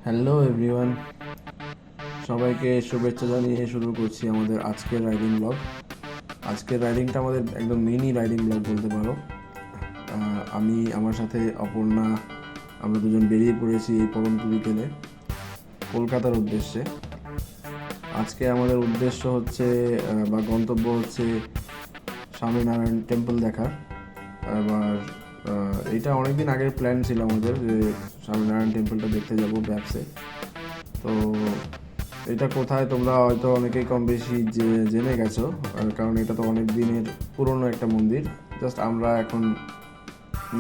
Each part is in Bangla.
হ্যালো এভরিওয়ান, সবাইকে শুভেচ্ছা জানিয়ে শুরু করছি আমাদের আজকের রাইডিং ব্লগ। আজকের রাইডিংটা আমাদের একদম মিনি রাইডিং ব্লগ বলতে পারো। আমি আমার সাথে অপর্ণা, আমরা দুজন বেরিয়ে পড়েছি এই পরন্তু বিকেলে কলকাতার উদ্দেশ্যে। আজকে আমাদের উদ্দেশ্য হচ্ছে বা গন্তব্য হচ্ছে স্বামীনারায়ণ টেম্পল দেখার। এবার এটা অনেকদিন আগের প্ল্যান ছিল আমাদের যে স্বামীনারায়ণ টেম্পলটা দেখতে যাব ব্যাপসে। তো এটা কোথায় তোমরা হয়তো অনেকেই কম বেশি জেনে গেছো, কারণ এটা তো অনেক দিনের পুরনো একটা মন্দির। জাস্ট আমরা এখন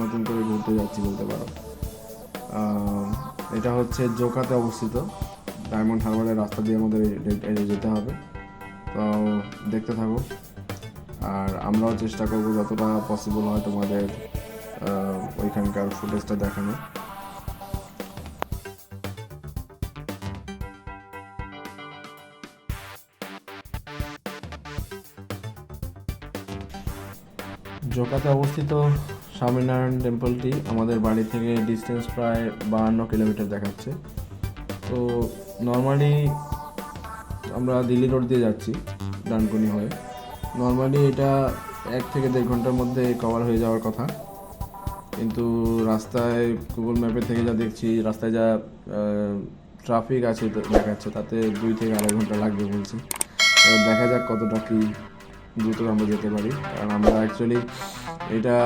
নতুন করে ঘুরতে যাচ্ছি বলতে পারো। এটা হচ্ছে জোকাতে অবস্থিত, ডায়মন্ড হারবারের রাস্তা দিয়ে আমাদের যেতে হবে। তো দেখতে থাকো, আর আমরাও চেষ্টা করবো যতটা পসিবল হয় তোমাদের ওইখানকার ফুটেজটা দেখানো। জোকাতে অবস্থিত স্বামীনারায়ণ টেম্পলটি আমাদের বাড়ি থেকে ডিস্টেন্স প্রায় 52 কিলোমিটার দেখাচ্ছে। তো নর্মালি আমরা দিল্লি রোড দিয়ে যাচ্ছি ডানকুনি হয়ে। নর্মালি এটা 1 থেকে 1.5 ঘন্টার মধ্যে কভার হয়ে যাওয়ার কথা, কিন্তু রাস্তায় গুগল ম্যাপে থেকে যা দেখছি, রাস্তায় যা ট্রাফিক আছে দেখাচ্ছে, তাতে 2 থেকে 2.5 ঘন্টা লাগবে বলছে। এবার দেখা যাক কতটা কি দ্রুত আমরা যেতে পারি, কারণ আমরা অ্যাকচুয়ালি এটা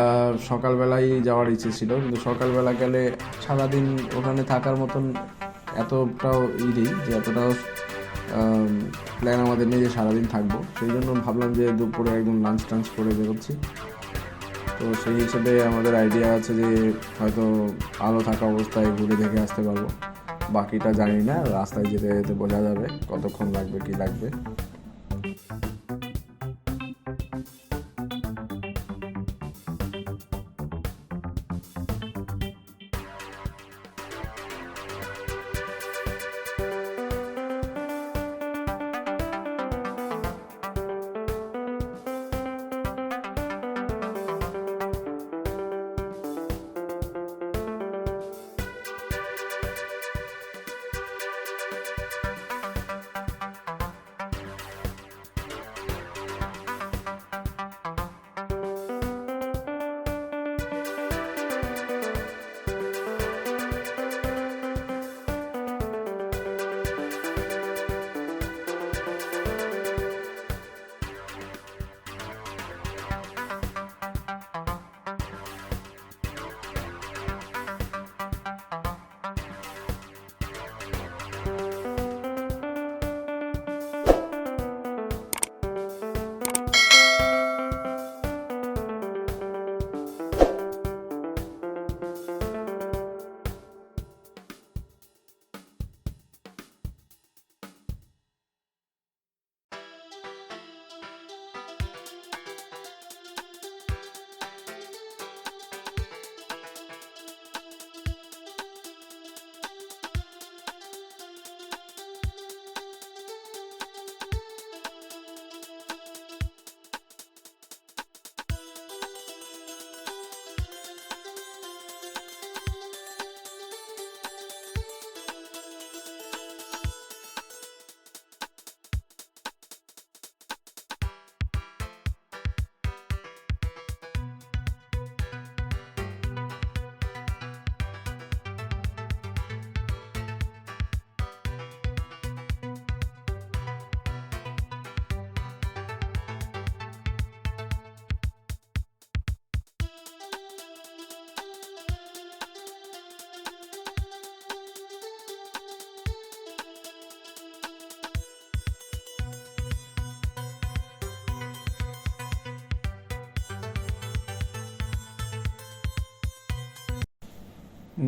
সকালবেলায় যাওয়ার ইচ্ছে ছিল, কিন্তু সকালবেলা গেলে সারাদিন ওখানে থাকার মতন এতটাও নেই যে এতটাও প্ল্যান আমাদের নেই যে সারাদিন থাকবো। সেই জন্য ভাবলাম যে দুপুরে একদম লাঞ্চ টাঞ্চ করে বেরোচ্ছি। তো সেই হিসেবে আমাদের আইডিয়া আছে যে হয়তো আলো থাকা অবস্থায় ঘুরে দেখে আসতে পারবো। বাকিটা জানি না, রাস্তায় যেতে যেতে বোঝা যাবে কতক্ষণ লাগবে কি লাগবে।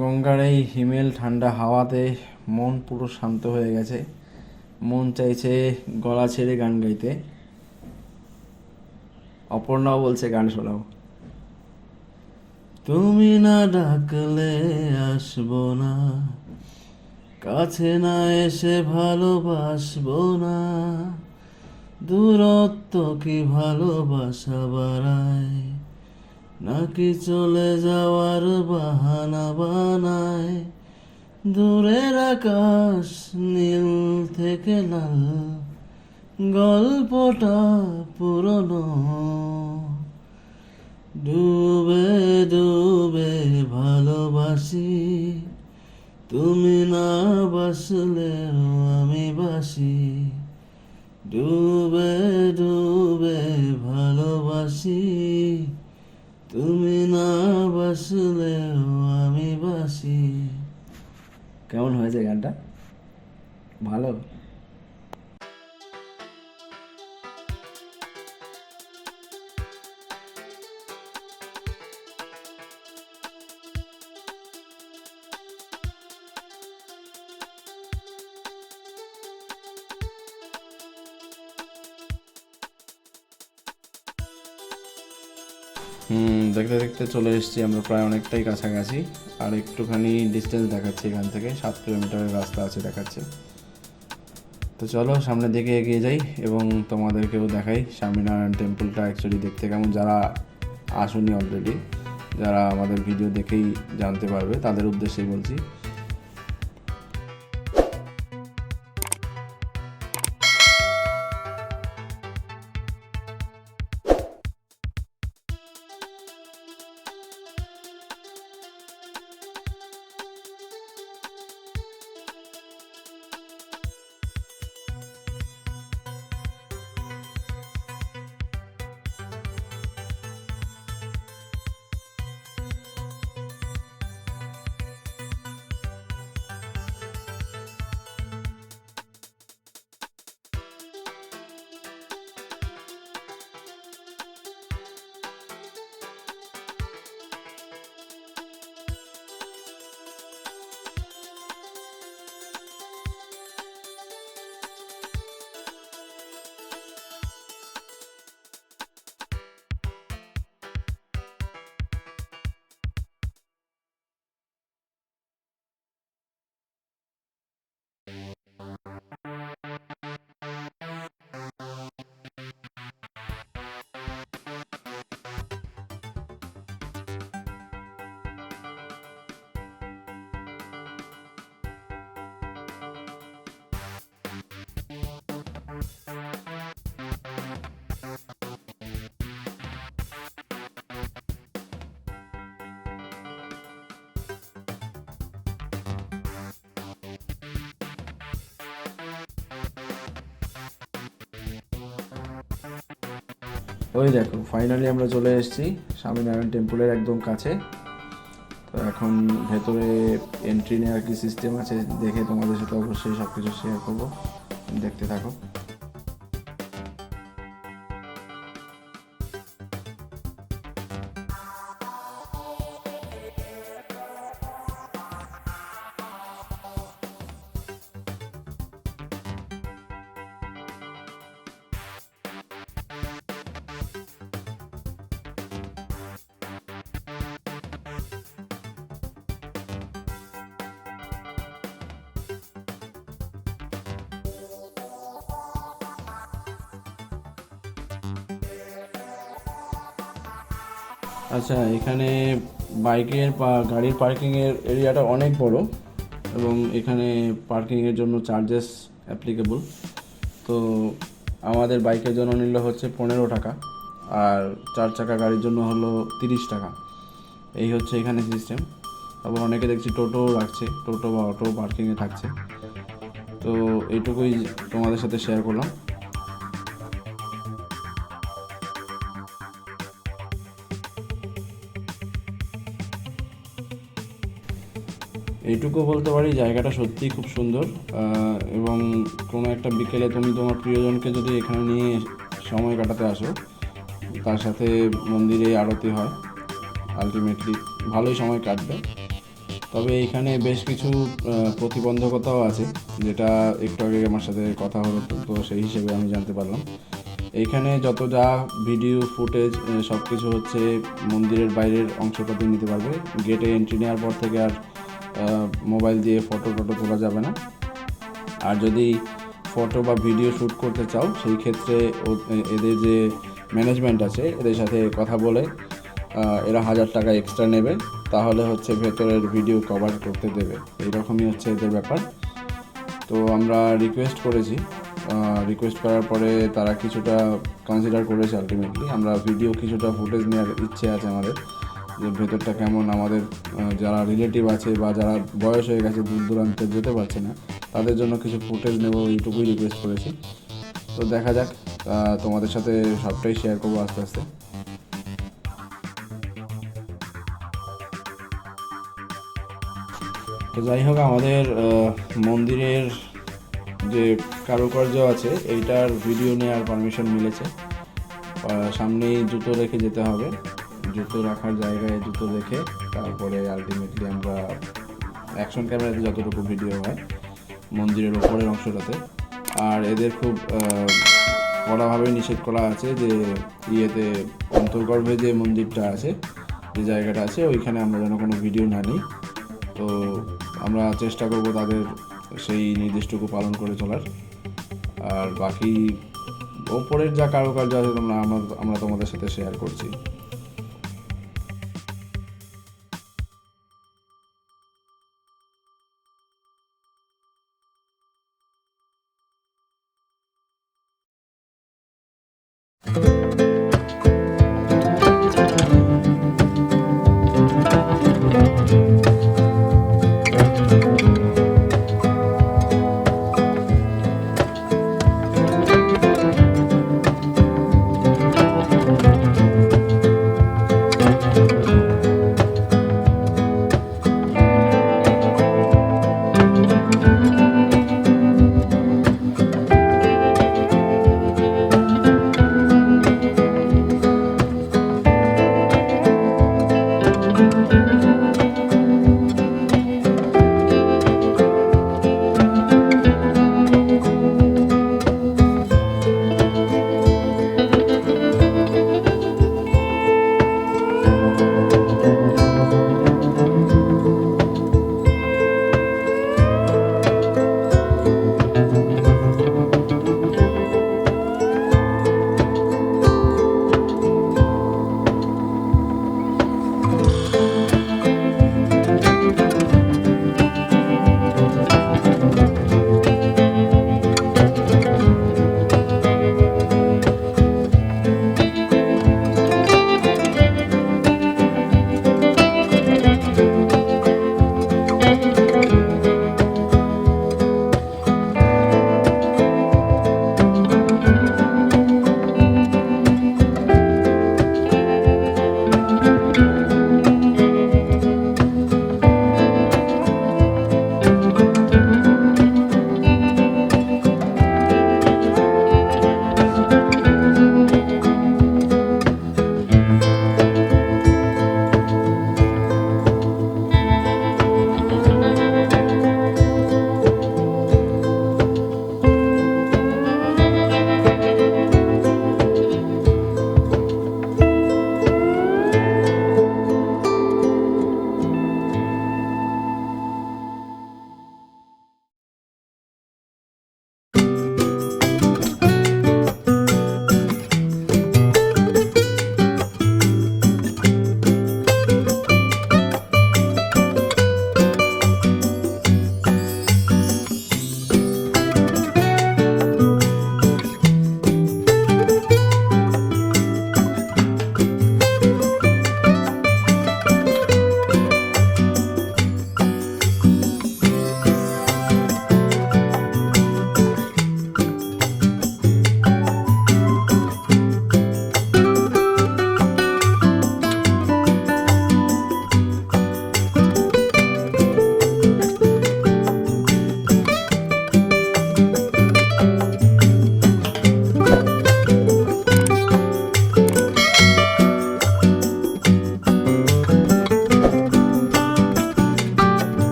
গঙ্গার এই হিমেল ঠান্ডা হাওয়াতে মন পুরো শান্ত হয়ে গেছে। মন চাইছে গলা ছেড়ে গান গাইতে। অপর্ণাও বলছে গান শোনাও। তুমি না ডাকলে আসবো না, কাছে না এসে ভালোবাসবো না, দূরত্ব কি ভালোবাসা বাড়ায়, নাকি চলে যাওয়ার বাহানা বানায়, দূরের আকাশ নীল থেকে লাল, গল্পটা পুরনো। ডুবে ডুবে ভালোবাসি, তুমি না বাসলেও আমি বাসি। ডুবে ডুবে ভালোবাসি, তুমি না বাসলেও আমি বাসি। কেমন হয়েছে গানটা? ভালো। দেখতে দেখতে চলে এসেছি আমরা প্রায় অনেকটাই কাছাকাছি। আর একটুখানি ডিস্টেন্স দেখাচ্ছে, এখান থেকে 7 কিলোমিটারের রাস্তা আছে দেখাচ্ছে। তো চলো সামনের দিকে এগিয়ে যাই এবং তোমাদেরকেও দেখাই স্বামীনারায়ণ টেম্পলটা অ্যাকচুয়ালি দেখতে কেমন। যারা আসুনি অলরেডি, যারা আমাদের ভিডিও দেখেই জানতে পারবে, তাদের উদ্দেশ্যেই বলছি। ওই দেখো ফাইনালি আমরা চলে এসেছি স্বামীনারায়ণ টেম্পলের একদম কাছে। তো এখন ভেতরে এন্ট্রি নেওয়ার কি সিস্টেম আছে দেখে তোমাদের সাথে অবশ্যই সব কিছু শেয়ার করবো, দেখতে থাকো। আচ্ছা, এখানে বাইকের বা গাড়ির পার্কিংয়ের এরিয়াটা অনেক বড় এবং এখানে পার্কিংয়ের জন্য চার্জেস অ্যাপ্লিকেবল। তো আমাদের বাইকের জন্য নিল হচ্ছে 15 টাকা, আর 4 চাকা গাড়ির জন্য হলো 30 টাকা। এই হচ্ছে এখানে সিস্টেম। আবার অনেকে দেখছি টোটো রাখছে, টোটো বা অটো পার্কিংয়ে থাকছে। তো এইটুকুই তোমাদের সাথে শেয়ার করলাম। এইটুকু বলতে পারি জায়গাটা সত্যিই খুব সুন্দর। এবং কোনো একটা বিকেলে তুমি তোমার প্রিয়জনকে যদি এখানে নিয়ে সময় কাটাতে আসো, তার সাথে মন্দিরে আরতি হয়, আলটিমেটলি ভালোই সময় কাটবে। তবে এইখানে বেশ কিছু প্রতিবন্ধকতাও আছে, যেটা একটু আগে আমার সাথে কথা হলো, তো সেই হিসেবে আমি জানতে পারলাম। এইখানে যত যা ভিডিও ফুটেজ সব কিছু হচ্ছে মন্দিরের বাইরের অংশটাতে নিতে পারবে। গেটে এন্ট্রি নেওয়ার পর থেকে আর মোবাইল দিয়ে ফটো তোলা যাবে না। আর যদি ফটো বা ভিডিও শ্যুট করতে চাও, সেই ক্ষেত্রে এদের যে ম্যানেজমেন্ট আছে এদের সাথে কথা বলে এরা 1000 টাকা এক্সট্রা নেবে। তাহলে হচ্ছে ভেতরের ভিডিও কভার করতে দেবে, এইরকমই হচ্ছে এদের ব্যাপার। তো আমরা রিকোয়েস্ট করেছি, রিকোয়েস্ট করার পরে তারা কিছুটা কনসিডার করেছে। আলটিমেটলি আমরা ভিডিও কিছুটা ফুটেজ নেওয়ার ইচ্ছে আছে আমাদের, যে ভেতরটা কেমন, আমাদের যারা রিলেটিভ আছে বা যারা বয়স হয়ে গেছে দূর দূরান্তে যেতে পারছে না তাদের জন্য কিছু ফুটেজ নেব, এইটুকুই রিকোয়েস্ট করেছি। তো দেখা যাক, তোমাদের সাথে সবটাই শেয়ার করবো আস্তে আস্তে। তো যাই হোক, আমাদের মন্দিরের যে কারুকার্য আছে এইটার ভিডিও নেওয়ার পারমিশন মিলেছে। সামনেই জুতো রেখে যেতে হবে, জুতো রাখার জায়গায় জুতো রেখে তারপরে আলটিমেটলি আমরা অ্যাকশন ক্যামেরাতে যতটুকু ভিডিও হয় মন্দিরের ওপরের অংশটাতে। আর এদের খুব কড়াভাবে নিষেধ করা আছে যে ইয়েতে অন্তর্গর্ভে যে মন্দিরটা আছে, যে জায়গাটা আছে, ওইখানে আমরা যেন কোনো ভিডিও না নিই। তো আমরা চেষ্টা করব তাদের সেই নির্দেশটুকু পালন করে চলার। আর বাকি ওপরের যা কারুকার্য আছে আমরা তোমাদের সাথে শেয়ার করছি।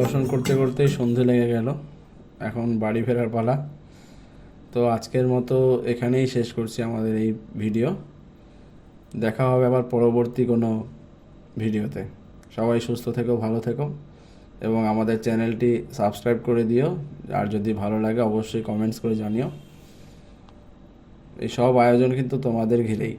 পরিদর্শন করতে করতেই সন্ধে লেগে গেল, এখন বাড়ি ফেরার পালা। তো আজকের মতো এখানেই শেষ করছি আমাদের এই ভিডিও। দেখা হবে আবার পরবর্তী কোনো ভিডিওতে। সবাই সুস্থ থেকো, ভালো থেকো এবং আমাদের চ্যানেলটি সাবস্ক্রাইব করে দিও। আর যদি ভালো লাগে অবশ্যই কমেন্টস করে জানিও। এই সব আয়োজন কিন্তু তোমাদের ঘিরেই।